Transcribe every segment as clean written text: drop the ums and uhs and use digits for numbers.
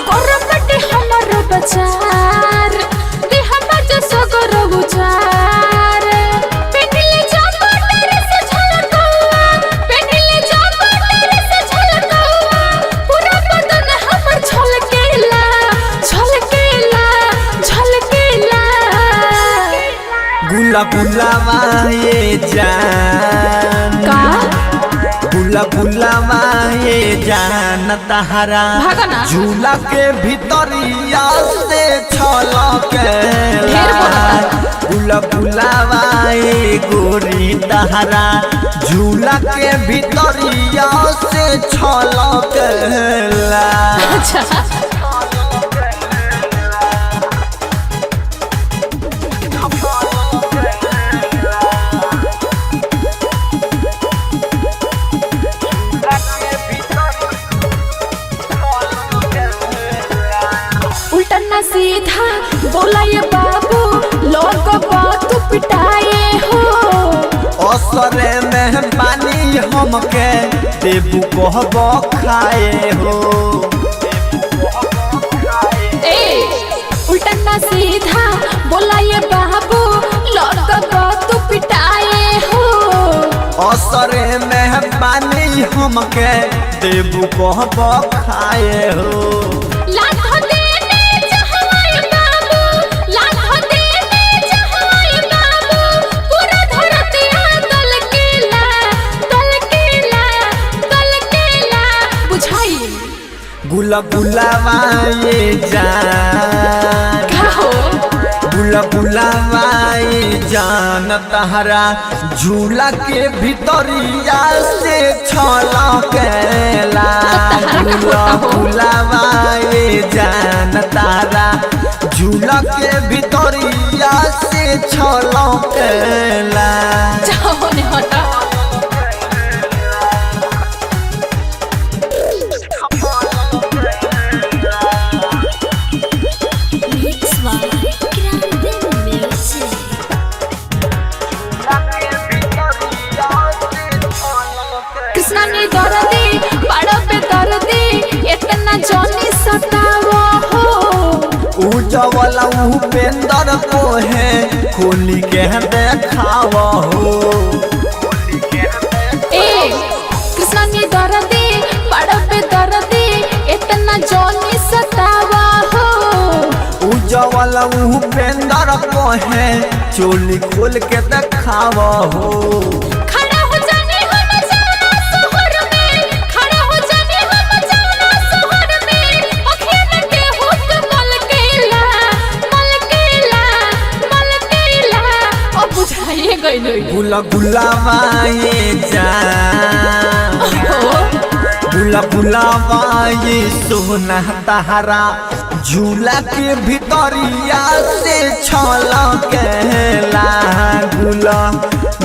करपटे हमर बचार दे हम जो सगर उचार पेनिले जापटर से झलकौआ पेनिले जापटर से झलकौआ पूरा बदन हमर झलकेला झलकेला झलकेला गुला गुलावा ये जान का गुला गुलावा ये जान तहरा झूला के भीतरिया से छलकेला गुला गुलावा ये गोरी तहरा झूला के भीतरिया से छलकेला। अच्छा उल्टा ना सीधा बोला ये बाबू लोग बात पिटाए हो असरे में पानी हमके देबू कहबो खाए हो ए उल्टा ना सीधा बोला ये बाबू लोग बात पिटाए हो असरे में पानी हमके देबू कहबो खाए हो लाख देने चाहवाए बाबू लाख देने चाहवाए बाबू पूरा धरतिया तलकेला तलकेला तलकेला बुझाई गुला गुलावा ये जान कहो गुला गुलावा ये जान तहरा झूला के भीतरिया से छलकेला गुला गुलावा ये जान तारा झूला के भीतरिया से छलकेला। जाओ ने हटा कृष्णा ने दर्दी बड़ा पे दर्दी इतना जानी सतावा हो उजवला उपेंद्र को है खोली के देखाव हो ए कृष्णा ने दर्दी बड़ा पे दर्दी इतना जानी सतावा हो उजवला उपेंद्र को है चोली खोल के देखाव हो खड़ा हो जाने हम जाना शहर में खड़ा हो जाने हम जाना शहर में अखियां के हुक मलकेला मलकेला मलकेला अब बुझाइए गइल गुला गुलावा ये जान गुला गुलावा ये सोना तहरा झूला के भीतरिया से छलकेला गुला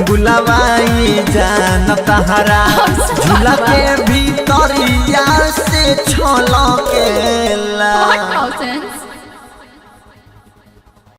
गुलावा ये जान तहरा झूला के भीतरिया से छलकेला।